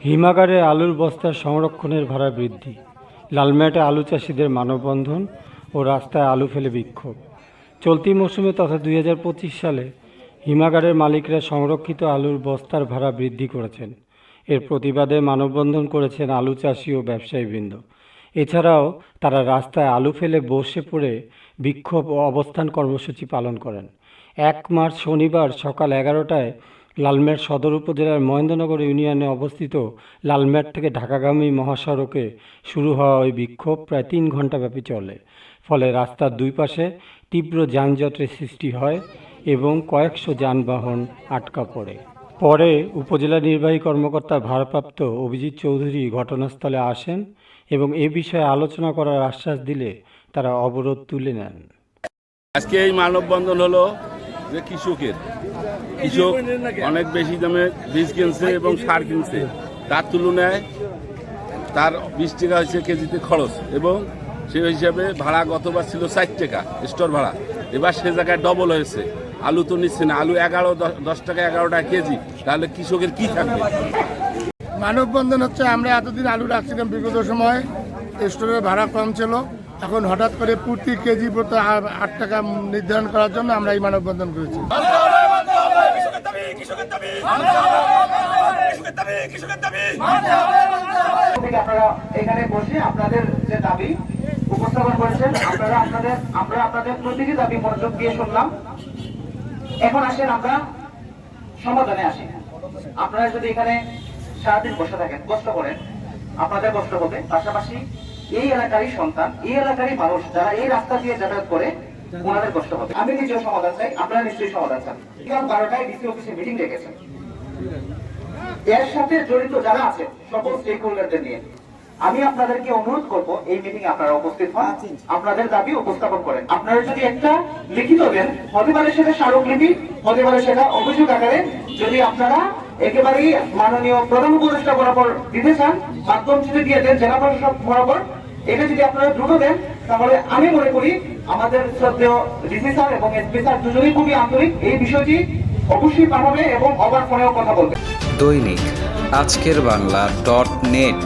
হিমাগারে আলুর বস্তার সংরক্ষণের ভাড়া বৃদ্ধি, লালমাটিতে আলু চাষিদের মানববন্ধন ও রাস্তায় আলু ফেলে বিক্ষোভ। চলতি মৌসুমে তথা 2025 সালে হিমাগারের মালিকরা সংরক্ষিত আলুর বস্তার ভাড়া বৃদ্ধি করেছেন। এর প্রতিবাদে মানববন্ধন করেছেন আলু চাষি ও ব্যবসায়ীবৃন্দ। এছাড়াও তারা রাস্তায় আলু ফেলে বসে পড়ে বিক্ষোভ ও অবস্থান কর্মসূচি পালন করেন। 1 মার্চ শনিবার সকাল 11টায় লালমাট সদর উপজেলার মহেন্দ্রনগর ইউনিয়নে অবস্থিত লালমাট থেকে ঢাকাগামী মহাসড়কে শুরু হওয়া ওই বিক্ষোভ প্রায় 3 ঘণ্টাব্যাপী চলে। ফলে রাস্তার দুই পাশে তীব্র যানজটের সৃষ্টি হয় এবং কয়েকশো যানবাহন আটকা পড়ে। পরে উপজেলা নির্বাহী কর্মকর্তা ভারপ্রাপ্ত অভিজিৎ চৌধুরী ঘটনাস্থলে আসেন এবং এ বিষয়ে আলোচনা করার আশ্বাস দিলে তারা অবরোধ তুলে নেন। আজকে এই মানববন্ধন হলো যে কৃষক অনেক বেশি দামে বীজ কিনছে এবং সার কিনছে, তার তুলনায় তার 20 টাকা হয়েছে কেজিতে খরচ, এবং সেই হিসাবে ভাড়া গতবার ছিল 4 টাকা স্টোর ভাড়া, এবার সে জায়গায় ডবল হয়েছে। আলু তো নিচ্ছে না, আলু 10 টাকা 11 টাকা কেজি, তাহলে কৃষকের কি থাকবে? মানববন্ধন হচ্ছে, আমরা এতদিন আলু রাখছিলাম, বিগত সময় স্টোরের ভাড়া কম ছিল, এখন হঠাৎ করে প্রতি কেজি প্রতি 8 টাকা নির্ধারণ করার জন্য আমরা এই মানববন্ধন করেছি। আপনারা এখানে বসে আপনাদের যে দাবি উপস্থাপন করেছেন, আমরা আপনাদের প্রতিটি দাবি মনোযোগ দিয়ে শুনলাম। এখন আসেন আমরা সমাধানে আসি। আপনারা যদি এখানে সারাদিন বসে থাকেন, কষ্ট করেন, আপনাদের কষ্ট হবে, পাশাপাশি এই এলাকারই সন্তান, এই এলাকারই মানুষ যারা এই রাস্তা দিয়ে যাতায়াত করে, ওনাদের কষ্ট হবে। আমি নিজেও সমাধান চাই, আপনারা নিশ্চয়ই সমাধান চান। বিকাল 12টায় ডিসি অফিসে মিটিং ডেকেছেন, এর সাথে জড়িত যারা আছে সকল স্টেক হোল্ডারদের নিয়ে। আমি আপনাদেরকে অনুরোধ করব এই মিটিং আপনারা উপস্থিত হন, আপনাদের দাবি উপস্থাপন করেন। আপনারা যদি একটা লিখিত দেন, হতে পারে সেটা স্মারকলিপি, হতে পারে সেটা অভিযোগ আকারে, যদি আপনারা একেবারেই মাননীয় প্রধান উপদেষ্টা বরাবর দিতে চান, মাধ্যম যদি দিয়ে দেন জেলা প্রশাসক বরাবর, এটা যদি আপনারা দ্রুত দেন, তাহলে আমি মনে করি আমাদের শ্রদ্ধেয় ডিসি স্যার এবং এসপি স্যার দুজনেই খুবই আন্তরিক, এই বিষয়টি অবশ্যই পাঠাবে এবং অবার ফোনেও কথা বলবে। দৈনিক আজকের বাংলা .net